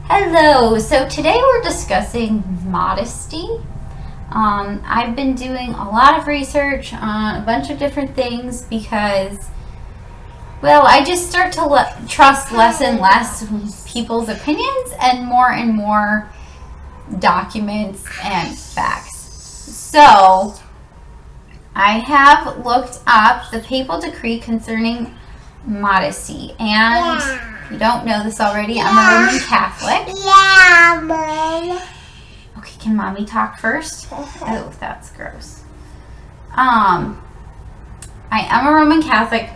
Hello, so today we're discussing modesty. I've been doing a lot of research on a bunch of different things because, well, I just start to trust less and less people's opinions and more documents and facts. So, I have looked up the papal decree concerning modesty, and if you don't know this already, I'm a Roman Catholic. Yeah, Mom. Okay, can Mommy talk first? Oh, that's gross. I am a Roman Catholic,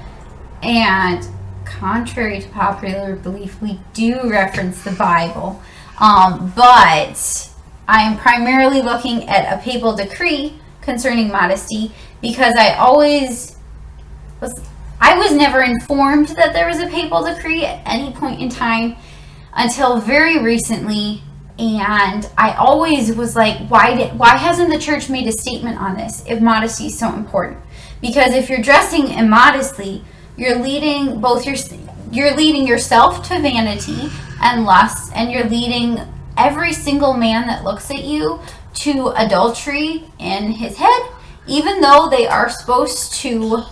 and contrary to popular belief, we do reference the Bible. But I am primarily looking at a papal decree concerning modesty because I was never informed that there was a papal decree at any point in time until very recently, and I always was like, why hasn't the church made a statement on this if modesty is so important? Because if you're dressing immodestly, you're leading yourself to vanity and lust, and you're leading every single man that looks at you to adultery in his head, even though they are supposed to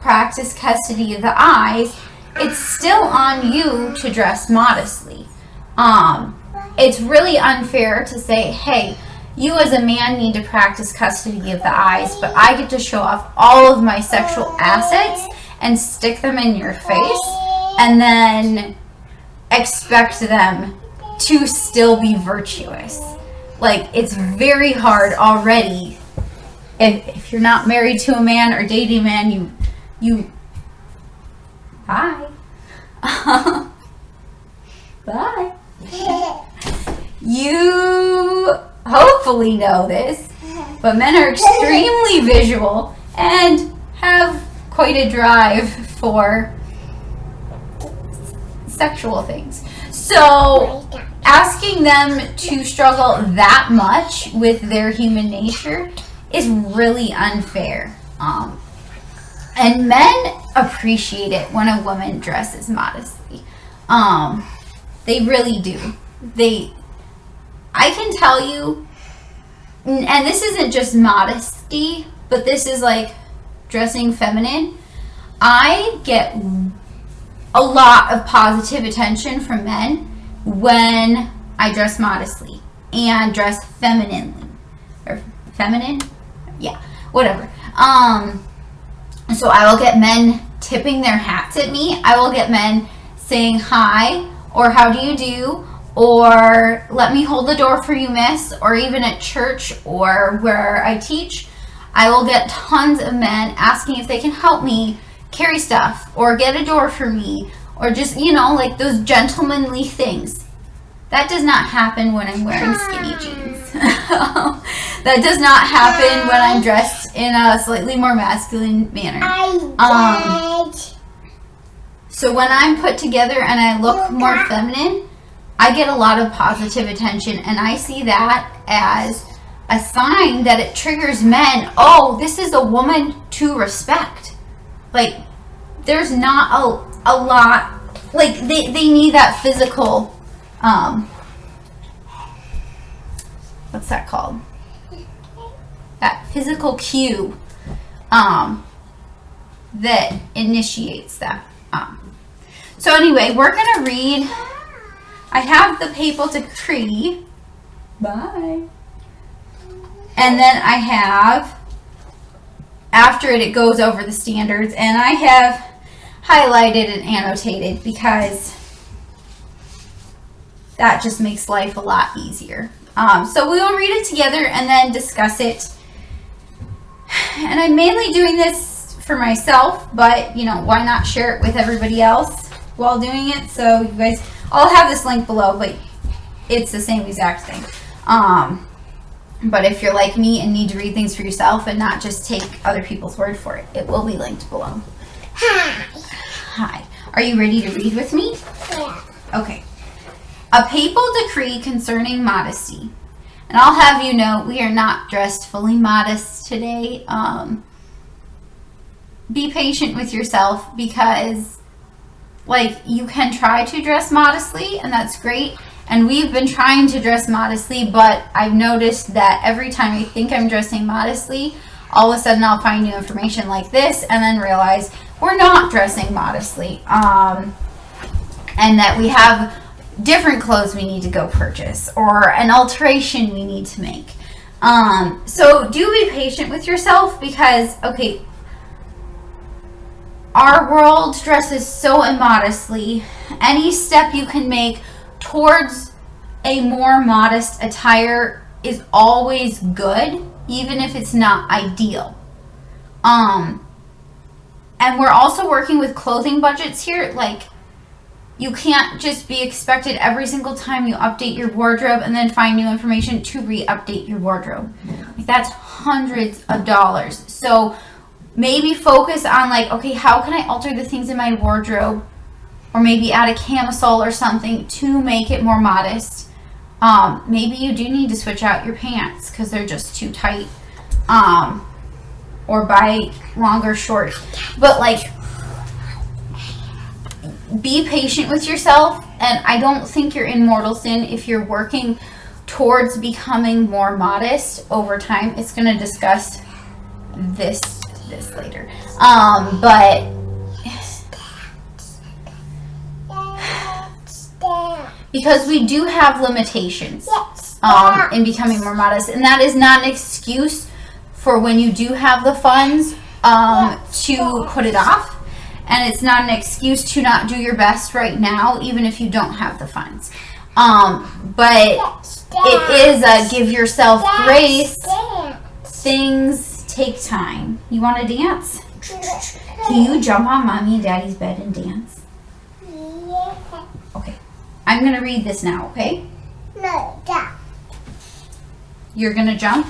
practice custody of the eyes. It's still on you to dress modestly. It's really unfair to say, hey, you as a man need to practice custody of the eyes, but I get to show off all of my sexual assets and stick them in your face and then expect them to still be virtuous. Like, it's very hard already if you're not married to a man or dating a man. Bye. Bye. You hopefully know this, but men are extremely visual and have quite a drive for sexual things. So, asking them to struggle that much with their human nature is really unfair. And men appreciate it when a woman dresses modestly. They really do. I can tell you, and this isn't just modesty, but this is like dressing feminine. I get a lot of positive attention from men when I dress modestly and dress femininely. Or feminine? Yeah, whatever. So I will get men tipping their hats at me. I will get men saying hi, or how do you do, or let me hold the door for you, miss, or even at church or where I teach, I will get tons of men asking if they can help me carry stuff or get a door for me, or just, like those gentlemanly things. That does not happen when I'm wearing skinny jeans. That does not happen when I'm dressed in a slightly more masculine manner. So when I'm put together and I look more feminine, I get a lot of positive attention, and I see that as a sign that it triggers men. Oh, this is a woman to respect. Like, there's not a lot, like they need that physical, what's that called? That physical cue that initiates that. So anyway, we're going to read. I have the papal decree. Bye. And then I have, after it goes over the standards, and I have highlighted and annotated because that just makes life a lot easier. So we will read it together and then discuss it. And I'm mainly doing this for myself, but why not share it with everybody else while doing it? So you guys, I'll have this link below, but it's the same exact thing. But if you're like me and need to read things for yourself and not just take other people's word for it, it will be linked below. Hi. Are you ready to read with me? Yeah. Okay. A papal decree concerning modesty. And I'll have you know, we are not dressed fully modest today. Be patient with yourself because like, you can try to dress modestly, and that's great. And we've been trying to dress modestly, but I've noticed that every time I think I'm dressing modestly, all of a sudden I'll find new information like this and then realize we're not dressing modestly. And that we have different clothes we need to go purchase or an alteration we need to make. So do be patient with yourself because, okay, our world dresses so immodestly. Any step you can make towards a more modest attire is always good, even if it's not ideal. And we're also working with clothing budgets here. Like, you can't just be expected every single time you update your wardrobe and then find new information to re-update your wardrobe. Like, that's hundreds of dollars. So maybe focus on, like, okay, how can I alter the things in my wardrobe? Or maybe add a camisole or something to make it more modest. Maybe you do need to switch out your pants because they're just too tight. Or buy longer shorts. But, like, be patient with yourself. And I don't think you're in mortal sin if you're working towards becoming more modest over time. It's going to discuss this later. But because we do have limitations in becoming more modest, and that is not an excuse for when you do have the funds to put it off, and it's not an excuse to not do your best right now even if you don't have the funds. But it is a give yourself grace. Things take time. You want to dance? Can you jump on mommy and daddy's bed and dance? Okay. I'm going to read this now, okay? No, Dad. You're going to jump?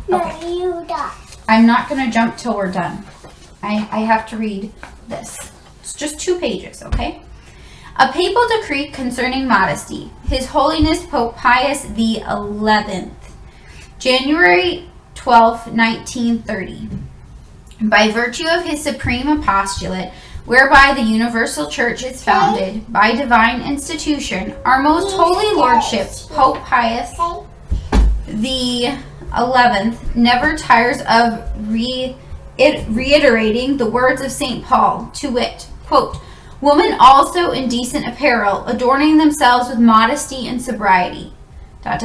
No, Okay. you Dad. I'm not going to jump till we're done. I have to read this. It's just 2 pages, okay? A papal decree concerning modesty. His Holiness Pope Pius XI, January 12, 1930. By virtue of his supreme apostolate, whereby the universal church is founded by divine institution, our most holy lordship, Pope Pius the 11th, never tires of reiterating the words of St. Paul, to wit, quote, "Women also in decent apparel, adorning themselves with modesty and sobriety, ... but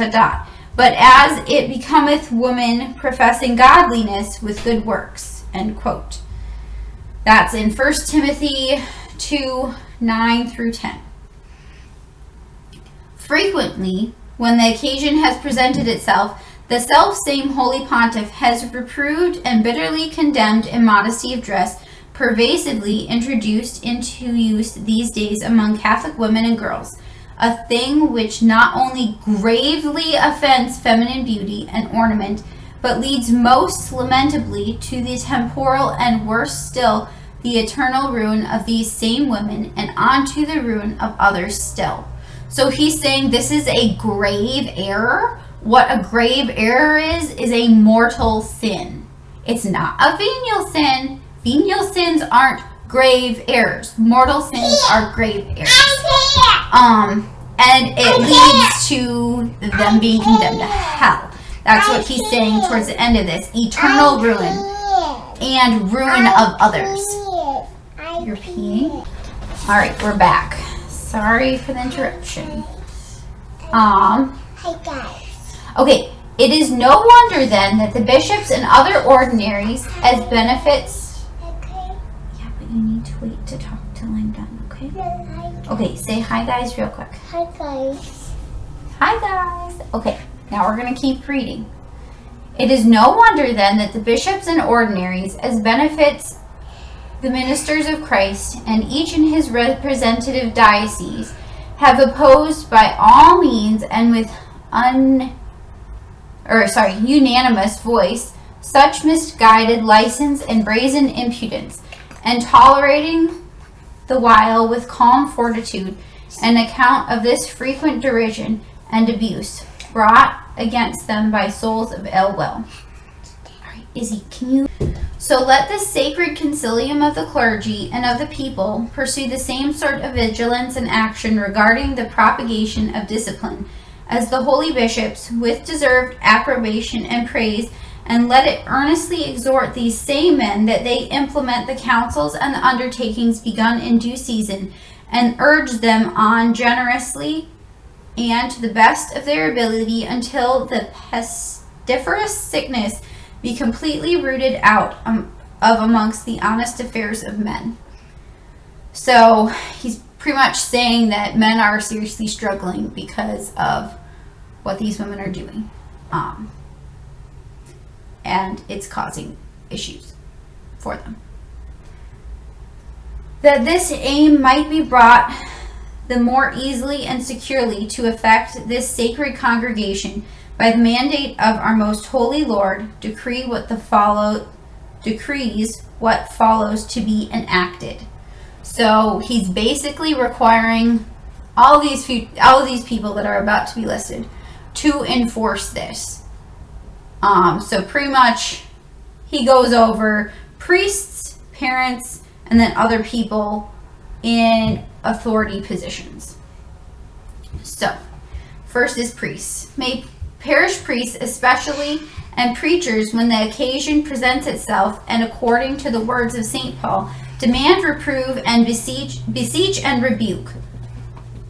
as it becometh woman professing godliness with good works," end quote. That's in 1 Timothy 2, 9 through 10. Frequently, when the occasion has presented itself, the self-same Holy Pontiff has reproved and bitterly condemned immodesty of dress, pervasively introduced into use these days among Catholic women and girls, a thing which not only gravely offends feminine beauty and ornament, but leads most lamentably to the temporal and, worse still, the eternal ruin of these same women and onto the ruin of others still. So he's saying this is a grave error. What a grave error is a mortal sin. It's not a venial sin. Venial sins aren't grave errors. Mortal sins are grave errors. And it leads to them being condemned to hell. That's what he's saying towards the end of this. Eternal ruin and ruin of others. You're peeing? Alright, we're back. Sorry for the interruption. Hi guys. Okay, it is no wonder then that the bishops and other ordinaries as benefits... Okay. Yeah, but you need to wait to talk till I'm done, okay? No, hi. Okay, say hi guys real quick. Hi guys. Hi guys. Okay, now we're going to keep reading. It is no wonder then that the bishops and ordinaries as benefits the ministers of Christ and each in his representative diocese have opposed by all means and with unanimous voice such misguided license and brazen impudence, and tolerating the while with calm fortitude an account of this frequent derision and abuse brought against them by souls of ill will. All right, So let the sacred concilium of the clergy and of the people pursue the same sort of vigilance and action regarding the propagation of discipline as the holy bishops, with deserved approbation and praise, and let it earnestly exhort these same men that they implement the counsels and the undertakings begun in due season, and urge them on generously and to the best of their ability until the pestiferous sickness be completely rooted out of amongst the honest affairs of men. So he's pretty much saying that men are seriously struggling because of what these women are doing. And it's causing issues for them. That this aim might be brought the more easily and securely to effect this sacred congregation by the mandate of our most holy Lord, decrees what follows to be enacted. So he's basically requiring all these people that are about to be listed to enforce this. So pretty much he goes over priests, parents, and then other people in authority positions. So first is priests. May parish priests especially, and preachers, when the occasion presents itself, and according to the words of St. Paul, demand, reprove, and beseech and rebuke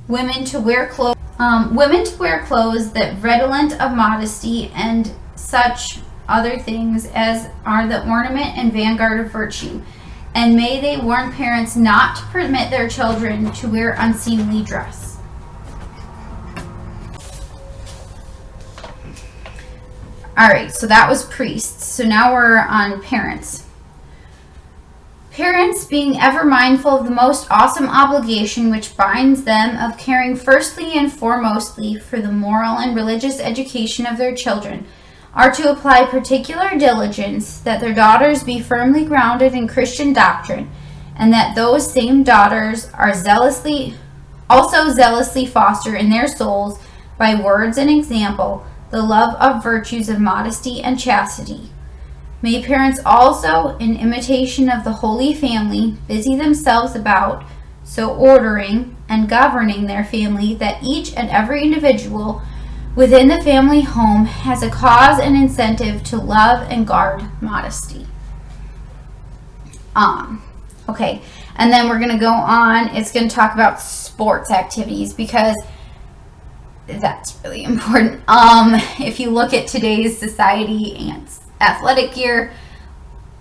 women to wear clothes that redolent of modesty and such other things as are the ornament and vanguard of virtue. And may they warn parents not to permit their children to wear unseemly dress. Alright, so that was priests. So now we're on parents. Parents, being ever mindful of the most awesome obligation which binds them of caring firstly and foremostly for the moral and religious education of their children, are to apply particular diligence that their daughters be firmly grounded in Christian doctrine, and that those same daughters are zealously foster in their souls, by words and example, the love of virtues of modesty and chastity. May parents also, in imitation of the Holy Family, busy themselves about so ordering and governing their family that each and every individual within the family home has a cause and incentive to love and guard modesty. Okay, and then we're going to go on. It's going to talk about sports activities because that's really important. If you look at today's society and athletic gear,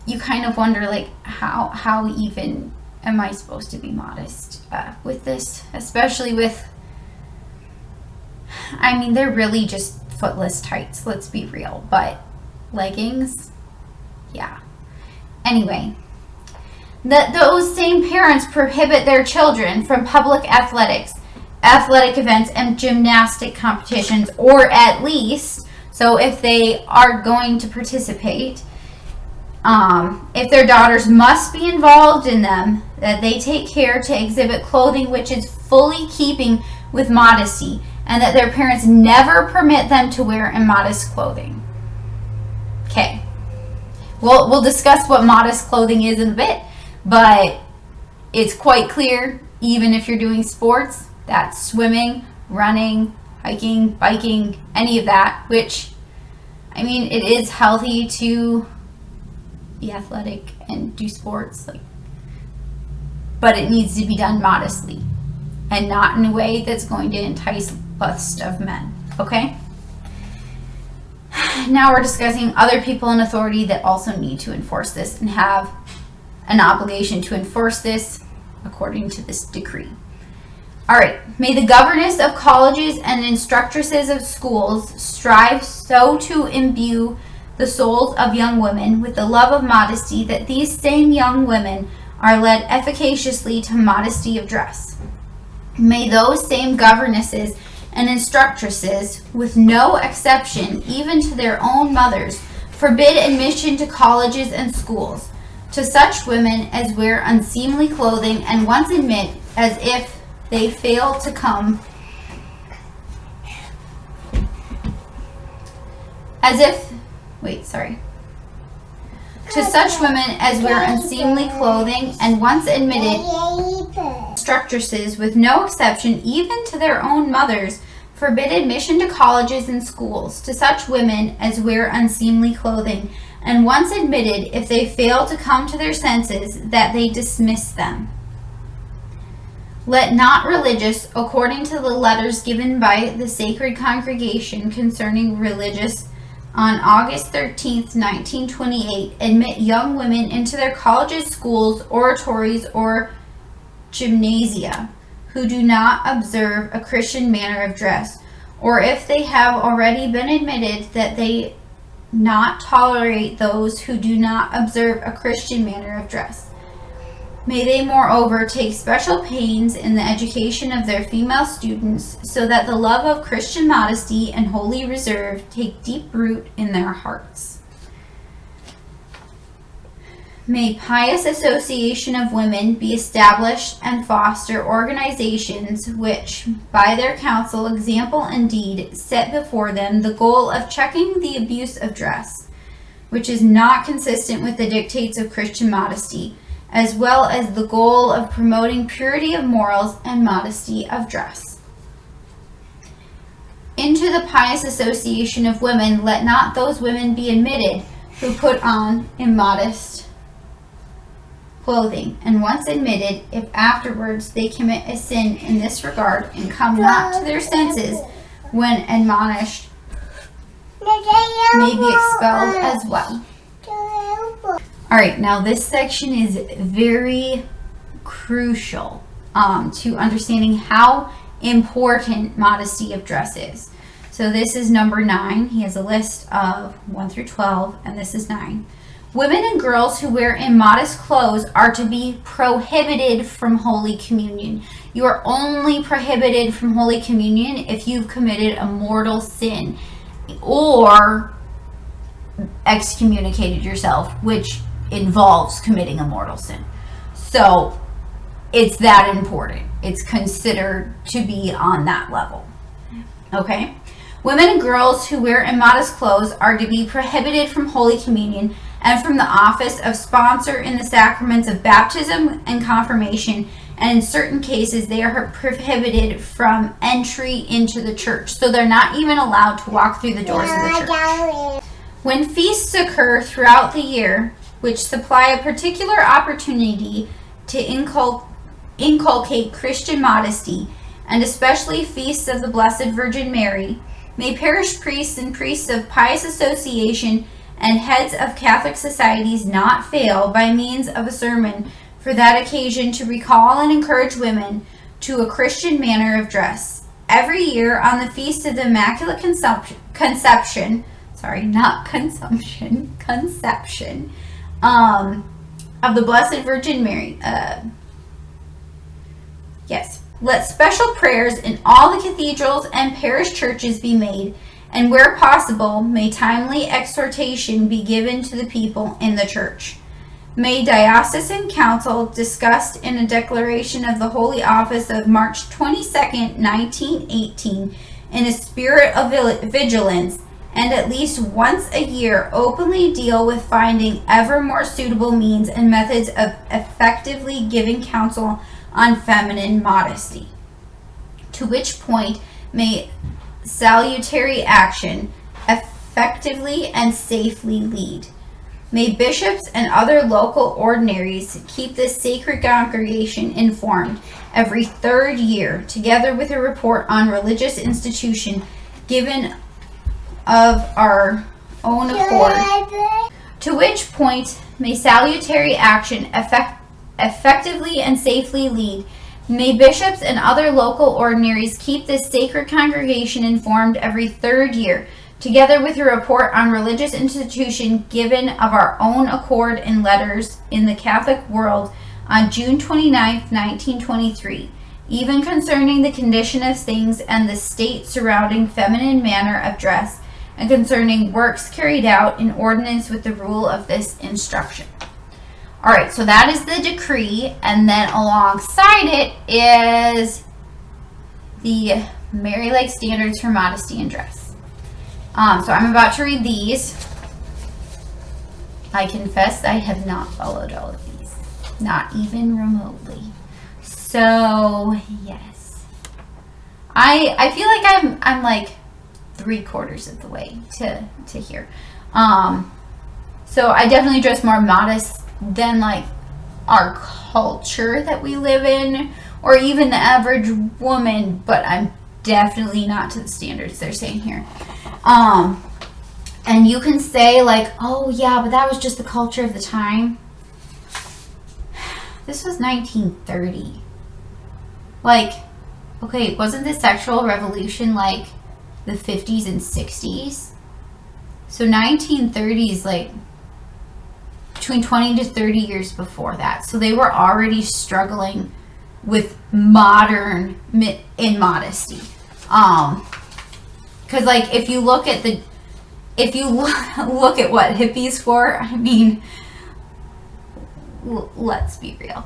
you kind of wonder, like, how even am I supposed to be modest with this, especially with, I mean, they're really just footless tights, let's be real, but leggings, yeah. Anyway, those same parents prohibit their children from public athletic events and gymnastic competitions, or at least, so if they are going to participate, if their daughters must be involved in them, that they take care to exhibit clothing which is fully keeping with modesty, and that their parents never permit them to wear immodest clothing. Okay. We'll discuss what modest clothing is in a bit, but it's quite clear, even if you're doing sports, that's swimming, running, hiking, biking, any of that, which, I mean, it is healthy to be athletic and do sports, but it needs to be done modestly and not in a way that's going to entice lust of men. Okay? Now we're discussing other people in authority that also need to enforce this and have an obligation to enforce this according to this decree. All right. May the governess of colleges and instructresses of schools strive so to imbue the souls of young women with the love of modesty that these same young women are led efficaciously to modesty of dress. May those same governesses and instructresses, with no exception, even to their own mothers, forbid admission to colleges and schools to such women as wear unseemly clothing, and once admit, as if they fail to come, To such women as wear unseemly clothing and once admitted instructresses, with no exception, even to their own mothers, forbid admission to colleges and schools. To such women as wear unseemly clothing and once admitted, if they fail to come to their senses, that they dismiss them. Let not religious, according to the letters given by the Sacred Congregation concerning religious on August 13th, 1928, admit young women into their colleges, schools, oratories, or gymnasia who do not observe a Christian manner of dress, or if they have already been admitted, that they not tolerate those who do not observe a Christian manner of dress. May they moreover take special pains in the education of their female students, so that the love of Christian modesty and holy reserve take deep root in their hearts. May pious association of women be established and foster organizations which, by their counsel, example, and deed, set before them the goal of checking the abuse of dress, which is not consistent with the dictates of Christian modesty, as well as the goal of promoting purity of morals and modesty of dress. Into the pious association of women let not those women be admitted who put on immodest clothing, and once admitted, if afterwards they commit a sin in this regard and come not to their senses when admonished, may be expelled as well. Alright, now this section is very crucial to understanding how important modesty of dress is. So this is number 9. He has a list of 1 through 12, and this is 9. Women and girls who wear immodest clothes are to be prohibited from Holy Communion. You are only prohibited from Holy Communion if you've committed a mortal sin or excommunicated yourself, which involves committing a mortal sin. So it's that important. It's considered to be on that level. Okay? Women and girls who wear immodest clothes are to be prohibited from Holy Communion and from the office of sponsor in the sacraments of baptism and confirmation, and in certain cases they are prohibited from entry into the church. So they're not even allowed to walk through the doors of the church. When feasts occur throughout the year, which supply a particular opportunity to inculcate Christian modesty, and especially feasts of the Blessed Virgin Mary, may parish priests and priests of pious association and heads of Catholic societies not fail, by means of a sermon for that occasion, to recall and encourage women to a Christian manner of dress. Every year on the feast of the Immaculate Conception of the Blessed Virgin Mary, let special prayers in all the cathedrals and parish churches be made, and where possible, may timely exhortation be given to the people in the church. May diocesan council, discussed in a declaration of the Holy Office of March 22nd, 1918, in a spirit of vigilance, and at least once a year openly deal with finding ever more suitable means and methods of effectively giving counsel on feminine modesty. To which point may salutary action effectively and safely lead. May bishops and other local ordinaries keep this sacred congregation informed every 3rd year, together with a report on religious institution given of our own accord. To which point may salutary action effectively and safely lead. May bishops and other local ordinaries keep this sacred congregation informed every 3rd year, together with a report on religious institution given of our own accord in letters in the Catholic world on June 29, 1923, even concerning the condition of things and the state surrounding feminine manner of dress, and concerning works carried out in ordinance with the rule of this instruction. Alright, so that is the decree, and then alongside it is the Mary Lake Standards for Modesty and Dress. So I'm about to read these. I confess I have not followed all of these, not even remotely. So yes, I feel like I'm like 3/4 of the way to here. So I definitely dress more modest than like our culture that we live in, or even the average woman, but I'm definitely not to the standards they're saying here. And you can say like, oh yeah, but that was just the culture of the time. This was 1930. Like, okay, wasn't the sexual revolution like the 50s and 60s? So 1930s, like between 20 to 30 years before that. So they were already struggling with modern immodesty. Because like if you look at look at what hippies wore, I mean, let's be real.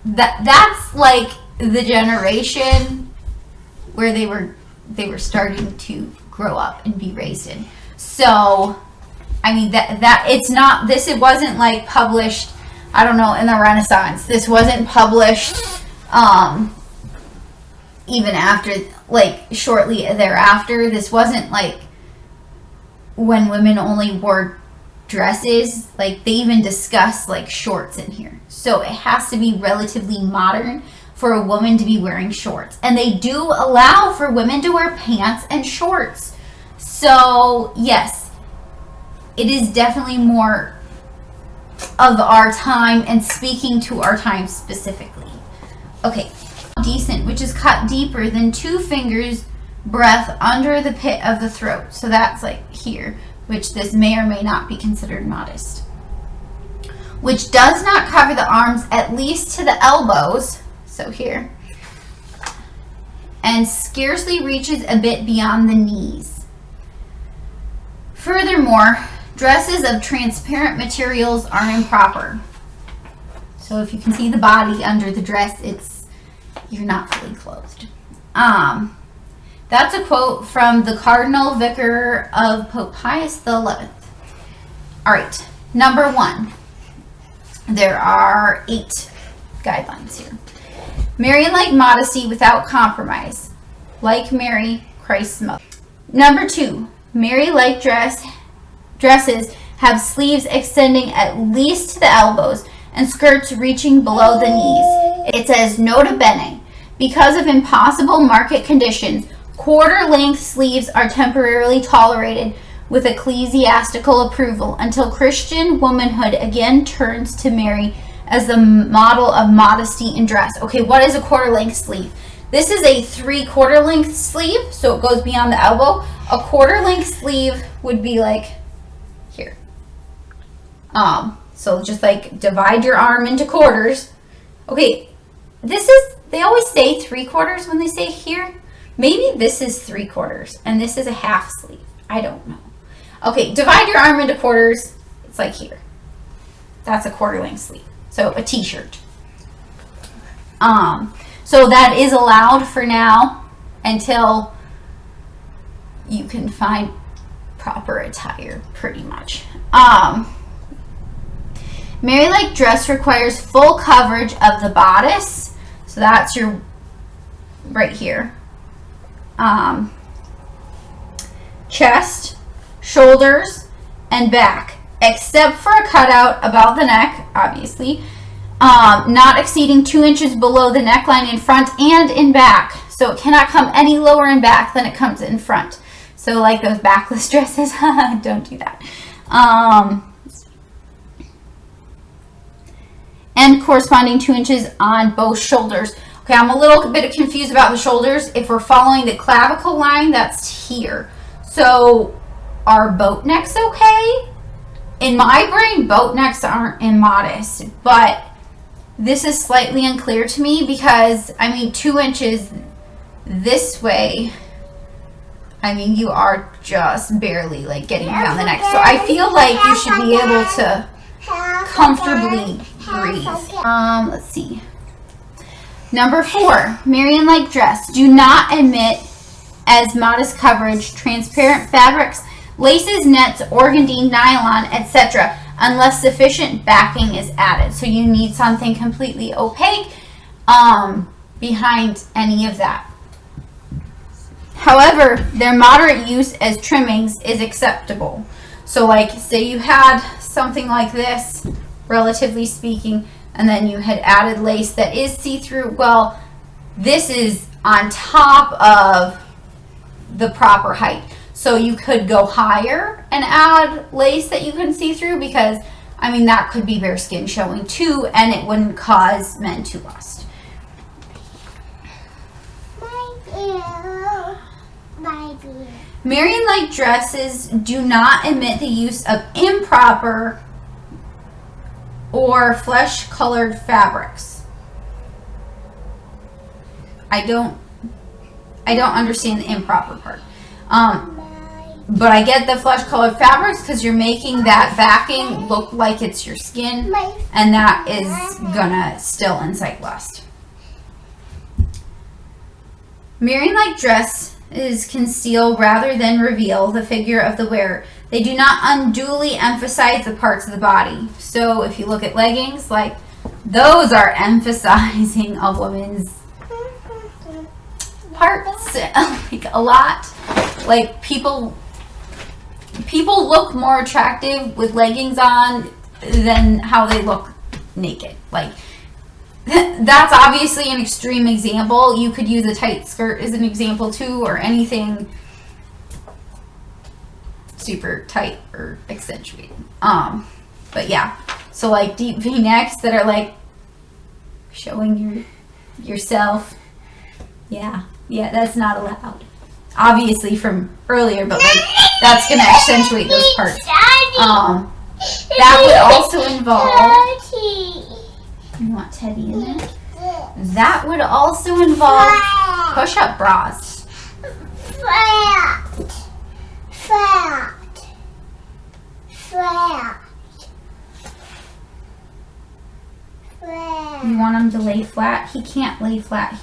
That's like the generation where they were starting to grow up and be raised in. So I mean that it's not this. It wasn't like published, I don't know, in the Renaissance. This wasn't published even after, like shortly thereafter. This wasn't like when women only wore dresses. Like they even discuss like shorts in here. So it has to be relatively modern for a woman to be wearing shorts. And they do allow for women to wear pants and shorts. So yes, it is definitely more of our time and speaking to our time specifically. Okay, decent, which is cut deeper than 2 fingers breadth under the pit of the throat. So that's like here, which this may or may not be considered modest. Which does not cover the arms at least to the elbows, so here, and scarcely reaches a bit beyond the knees. Furthermore, dresses of transparent materials are improper. So if you can see the body under the dress, you're not fully clothed. That's a quote from the Cardinal Vicar of Pope Pius XI. All right, number 1. There are 8 guidelines here. Marian-like modesty without compromise, like Mary, Christ's mother. Number 2, Mary-like dresses have sleeves extending at least to the elbows and skirts reaching below the knees. It says, nota bene, because of impossible market conditions, quarter-length sleeves are temporarily tolerated with ecclesiastical approval until Christian womanhood again turns to Mary as the model of modesty in dress. Okay, what is a quarter-length sleeve? This is a 3/4 length sleeve, so it goes beyond the elbow. A quarter-length sleeve would be like here. So just like divide your arm into quarters. Okay, they always say 3/4 when they say here. Maybe this is 3/4 and this is a half sleeve. I don't know. Okay, divide your arm into quarters. It's like here. That's a quarter-length sleeve. So a t-shirt. So that is allowed for now until you can find proper attire, pretty much. Mary-like dress requires full coverage of the bodice. So that's your right here. Chest, shoulders, and back, except for a cutout about the neck, obviously, not exceeding 2 inches below the neckline in front and in back. So it cannot come any lower in back than it comes in front. So like those backless dresses, don't do that. And corresponding 2 inches on both shoulders. Okay, I'm a little bit confused about the shoulders. If we're following the clavicle line, that's here. So are boat necks okay? In my brain, boat necks aren't immodest, but this is slightly unclear to me because, I mean, 2 inches this way, I mean, you are just barely like getting around the neck. So I feel like you should be able to comfortably breathe. Let's see. Number 4, Marian-like dress. Do not admit as modest coverage, transparent fabrics, laces, nets, organdie, nylon, etc. unless sufficient backing is added. So you need something completely opaque behind any of that. However, their moderate use as trimmings is acceptable. So like, say you had something like this, relatively speaking, and then you had added lace that is see-through. Well, this is on top of the proper height. So you could go higher and add lace that you can see through, because, I mean, that could be bare skin showing too, and it wouldn't cause men to lust. Marian-like dresses do not admit the use of improper or flesh-colored fabrics. I don't understand the improper part. But I get the flesh-colored fabrics because you're making that backing look like it's your skin, and that is gonna still incite lust. Marian-like dresses conceal rather than reveal the figure of the wearer. They do not unduly emphasize the parts of the body. So if you look at leggings, like, those are emphasizing a woman's parts like a lot. Like, people look more attractive with leggings on than how they look naked. Like, that's obviously an extreme example. You could use a tight skirt as an example too, or anything super tight or accentuated. But yeah, so like deep V-necks that are like showing yourself. Yeah, that's not allowed. Obviously from earlier, but like that's gonna accentuate those parts. That would also involve. You want Teddy in there? That would also involve push-up bras. You want him to lay flat? He can't lay flat.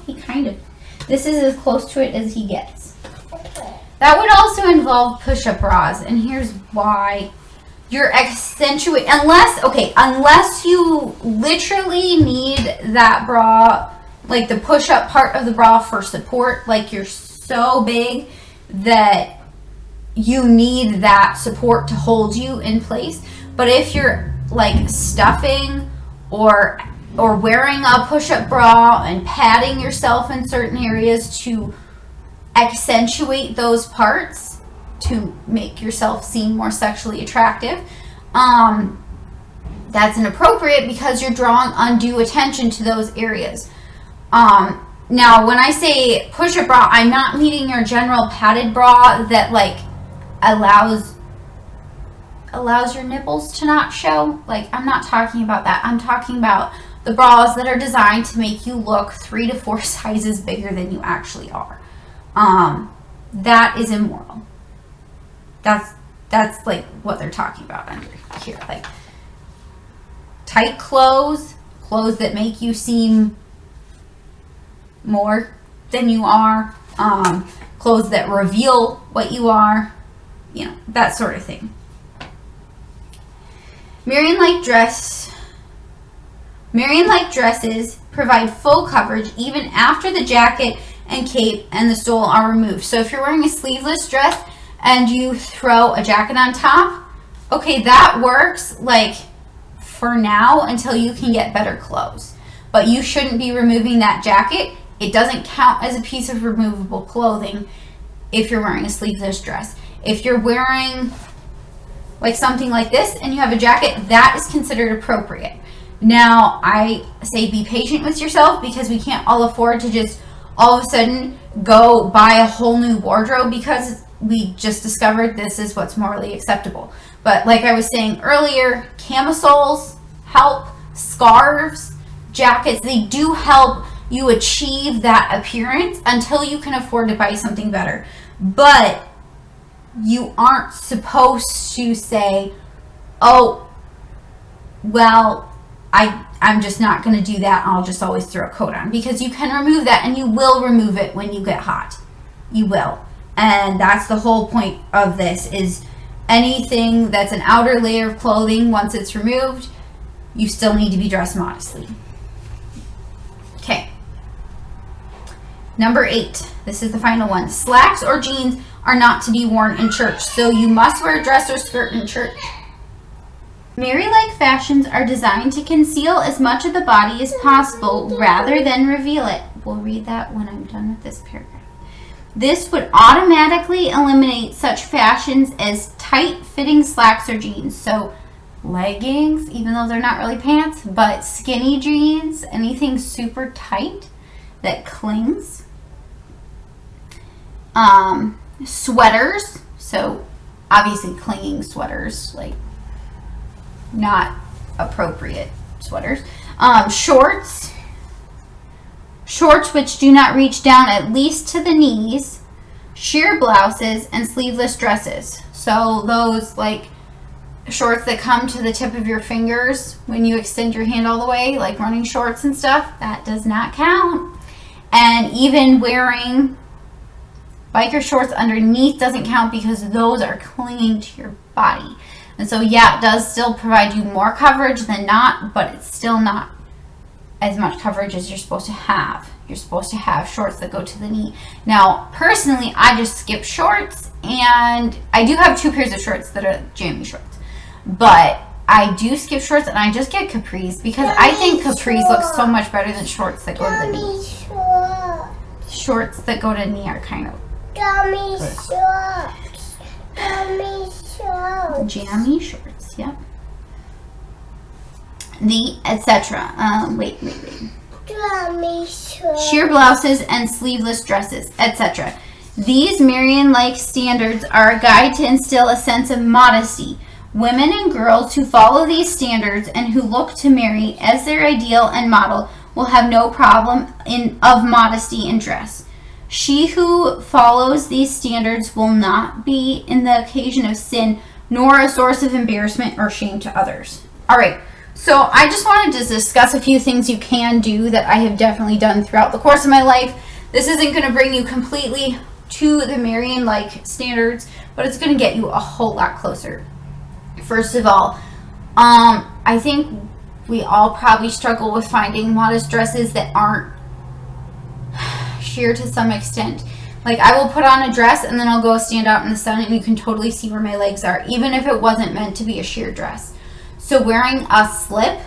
He kind of. This is as close to it as he gets. That would also involve push-up bras, and here's why. You're accentuating, unless you literally need that bra, like the push-up part of the bra for support, like you're so big that you need that support to hold you in place. But if you're like stuffing or wearing a push-up bra and padding yourself in certain areas to accentuate those parts, to make yourself seem more sexually attractive, that's inappropriate because you're drawing undue attention to those areas. Now, when I say push-up bra, I'm not meaning your general padded bra that like allows your nipples to not show. Like, I'm not talking about that. I'm talking about the bras that are designed to make you look 3 to 4 sizes bigger than you actually are. That is immoral. That's like what they're talking about under here. Like tight clothes that make you seem more than you are, clothes that reveal what you are, that sort of thing. Marian-like dresses provide full coverage even after the jacket and cape and the stole are removed. So if you're wearing a sleeveless dress and you throw a jacket on top, okay, that works like for now until you can get better clothes. But you shouldn't be removing that jacket. It doesn't count as a piece of removable clothing if you're wearing a sleeveless dress. If you're wearing like something like this and you have a jacket, that is considered appropriate. Now, I say be patient with yourself because we can't all afford to just all of a sudden go buy a whole new wardrobe because we just discovered this is what's morally acceptable. But like I was saying earlier, camisoles help, scarves, jackets, they do help you achieve that appearance until you can afford to buy something better. But you aren't supposed to say, oh, well, I'm just not going to do that. I'll just always throw a coat on, because you can remove that, and you will remove it when you get hot. You will. And that's the whole point of this is, anything that's an outer layer of clothing, once it's removed, you still need to be dressed modestly. Okay. Number 8. This is the final one. Slacks or jeans are not to be worn in church, so you must wear a dress or skirt in church. Mary-like fashions are designed to conceal as much of the body as possible rather than reveal it. We'll read that when I'm done with this paragraph. This would automatically eliminate such fashions as tight-fitting slacks or jeans. So leggings, even though they're not really pants, but skinny jeans, anything super tight that clings. Sweaters, so obviously clinging sweaters, like not appropriate sweaters. Shorts which do not reach down at least to the knees, sheer blouses, and sleeveless dresses. So those like shorts that come to the tip of your fingers when you extend your hand all the way, like running shorts and stuff, that does not count. And even wearing biker shorts underneath doesn't count because those are clinging to your body. And so yeah, it does still provide you more coverage than not, but it's still not as much coverage as you're supposed to have. You're supposed to have shorts that go to the knee. Now, personally, I just skip shorts, and I do have 2 pairs of shorts that are jammy shorts. But I do skip shorts, and I just get capris because I think capris look so much better than shorts that go to the knee. Shorts that go to the knee are kind of Dummy shorts. Dummy shorts. jammy shorts, yep. The etc. Wait. Dummy shorts. Sheer blouses and sleeveless dresses, etc. These Marian-like standards are a guide to instill a sense of modesty. Women and girls who follow these standards and who look to Mary as their ideal and model will have no problem of modesty in dress. She who follows these standards will not be in the occasion of sin, nor a source of embarrassment or shame to others. All right. So I just wanted to discuss a few things you can do that I have definitely done throughout the course of my life. This isn't going to bring you completely to the Marian-like standards, but it's going to get you a whole lot closer. First of all, I think we all probably struggle with finding modest dresses that aren't sheer to some extent. Like I will put on a dress and then I'll go stand out in the sun and you can totally see where my legs are, even if it wasn't meant to be a sheer dress. So wearing a slip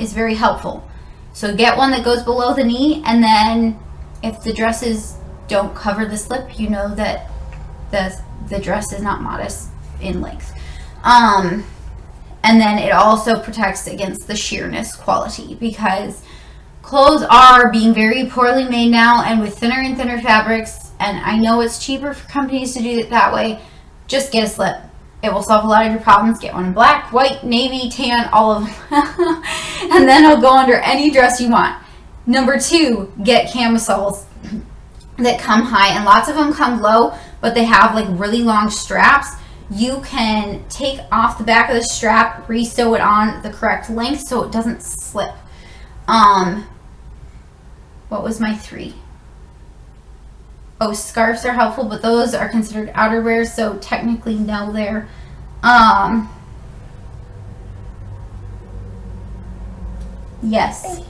is very helpful. So get one that goes below the knee, and then if the dresses don't cover the slip, you know that the dress is not modest in length. And then it also protects against the sheerness quality, because clothes are being very poorly made now and with thinner and thinner fabrics, and I know it's cheaper for companies to do it that way. Just get a slip. It will solve a lot of your problems. Get one in black, white, navy, tan, all of them. And then it'll go under any dress you want. Number 2, get camisoles that come high, and lots of them come low, but they have like really long straps. You can take off the back of the strap, re-sew it on the correct length so it doesn't slip. What was my 3? Oh, scarves are helpful, but those are considered outerwear, so technically no there. Yes.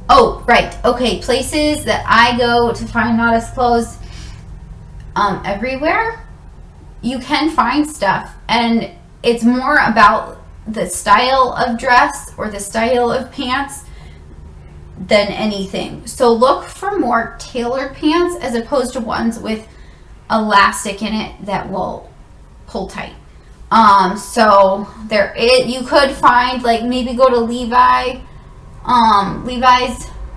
Oh, right. Okay, places that I go to find modest clothes, everywhere. You can find stuff, and it's more about the style of dress or the style of pants than anything. So look for more tailored pants as opposed to ones with elastic in it that will pull tight. So you could find, like, maybe go to Levi's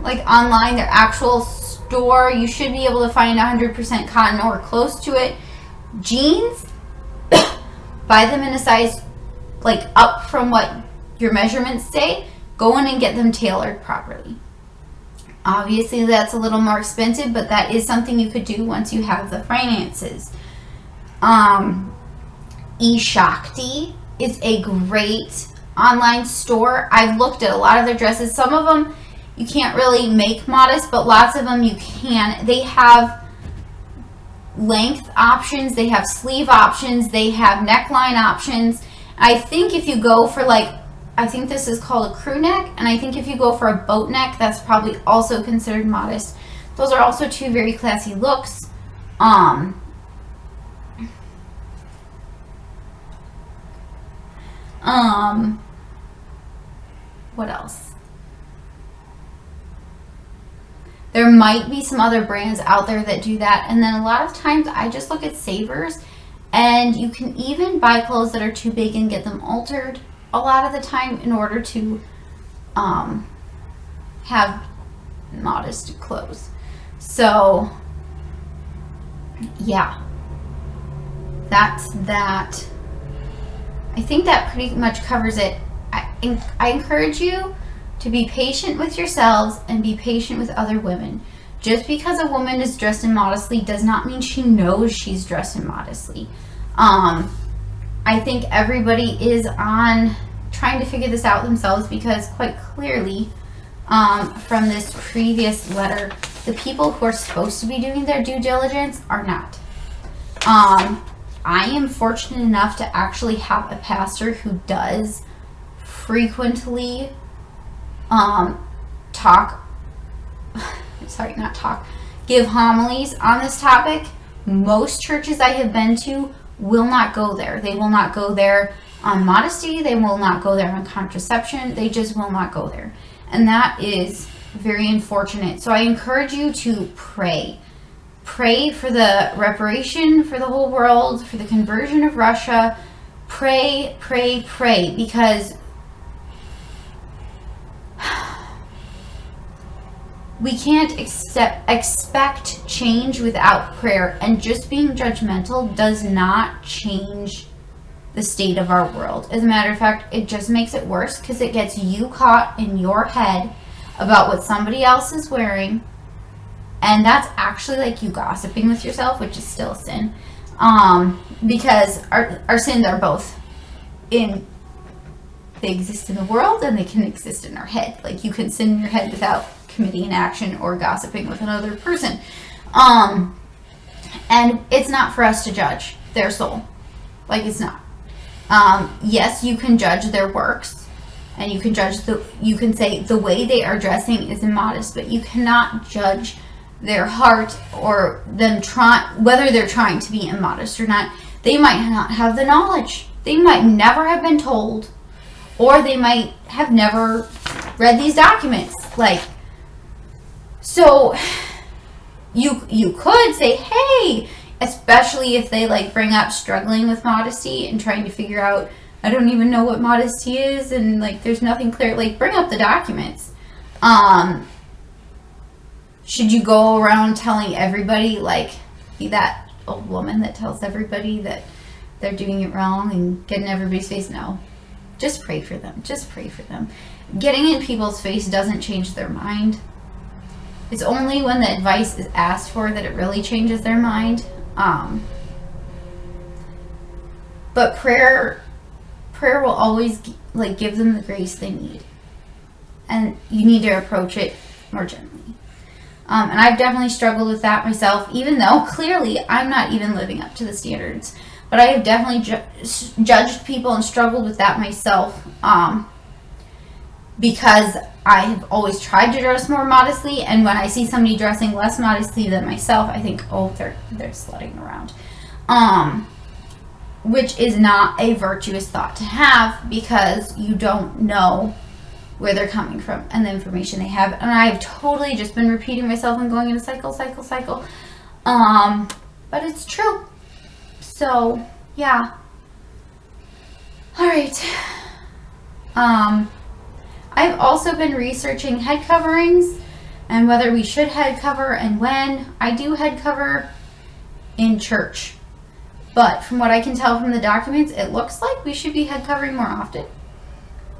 like online, their actual store. You should be able to find 100% cotton or close to it. Jeans, buy them in a size like up from what your measurements say. Go in and get them tailored properly. Obviously that's a little more expensive, but that is something you could do once you have the finances. eShakti is a great online store. I've looked at a lot of their dresses. Some of them you can't really make modest, but lots of them you can. They have length options, they have sleeve options, they have neckline options. I think if you go for like, I think this is called a crew neck, and I think if you go for a boat neck, that's probably also considered modest. Those are also two very classy looks. What else? There might be some other brands out there that do that. And then a lot of times I just look at savers, and you can even buy clothes that are too big and get them altered a lot of the time in order to have modest clothes. So yeah, that's that. I think that pretty much covers it. I encourage you to be patient with yourselves and be patient with other women. Just because a woman is dressed immodestly does not mean she knows she's dressed immodestly. I think everybody is on trying to figure this out themselves, because quite clearly from this previous letter, the people who are supposed to be doing their due diligence are not. I am fortunate enough to actually have a pastor who does frequently give homilies on this topic. Most churches I have been to will not go there. They will not go there on modesty. They will not go there on contraception. They just will not go there. And that is very unfortunate. So I encourage you to pray. Pray for the reparation for the whole world, for the conversion of Russia. Pray, pray, pray, because we can't expect change without prayer, and just being judgmental does not change the state of our world. As a matter of fact, it just makes it worse, because it gets you caught in your head about what somebody else is wearing, and that's actually like you gossiping with yourself, which is still a sin, because our sins are both they exist in the world and they can exist in our head. Like, you can sin in your head without committing an action or gossiping with another person, and it's not for us to judge their soul. Like, it's not. Yes, you can judge their works, and you can say the way they are dressing is immodest, but you cannot judge their heart or them whether they're trying to be immodest or not. They might not have the knowledge. They might never have been told, or they might have never read these documents. Like, so you could say, hey, especially if they like bring up struggling with modesty and trying to figure out, I don't even know what modesty is, and like there's nothing clear, like bring up the documents. Should you go around telling everybody, like, be that old woman that tells everybody that they're doing it wrong and getting everybody's face? No. Just pray for them. Just pray for them. Getting in people's face doesn't change their mind. It's only when the advice is asked for that it really changes their mind. But prayer will always like give them the grace they need, and you need to approach it more gently. And I've definitely struggled with that myself, even though clearly I'm not even living up to the standards. But I have definitely judged people and struggled with that myself, because I have always tried to dress more modestly, and when I see somebody dressing less modestly than myself, I think, oh, they're slutting around, which is not a virtuous thought to have, because you don't know where they're coming from and the information they have. And I've totally just been repeating myself and going in a cycle. But it's true. So, yeah. All right. I've also been researching head coverings and whether we should head cover and when. I do head cover in church, but from what I can tell from the documents, it looks like we should be head covering more often.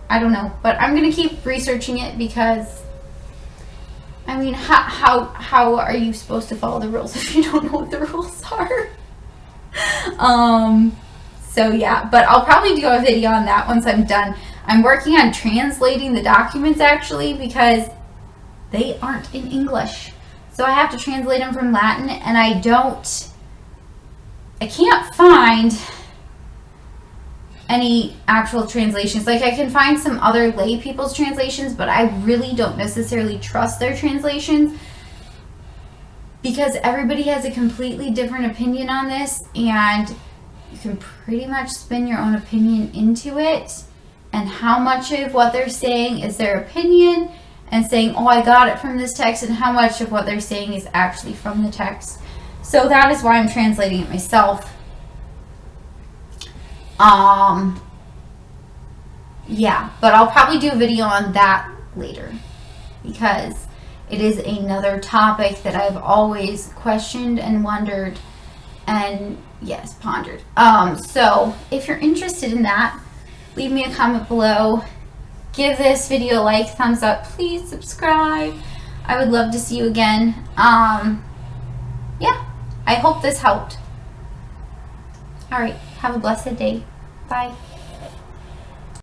I don't know, but I'm going to keep researching it, because I mean, how are you supposed to follow the rules if you don't know what the rules are? So yeah, but I'll probably do a video on that once I'm done. I'm working on translating the documents, actually, because they aren't in English. So I have to translate them from Latin, and I don't I can't find any actual translations. Like, I can find some other lay people's translations, but I really don't necessarily trust their translations because everybody has a completely different opinion on this, and you can pretty much spin your own opinion into it, and how much of what they're saying is their opinion and saying, oh, I got it from this text, and how much of what they're saying is actually from the text. So that is why I'm translating it myself. Yeah, but I'll probably do a video on that later because it is another topic that I've always questioned and wondered and, yes, pondered. So if you're interested in that, leave me a comment below. Give this video a like, thumbs up, please subscribe. I would love to see you again. Yeah, I hope this helped. All right, have a blessed day. Bye.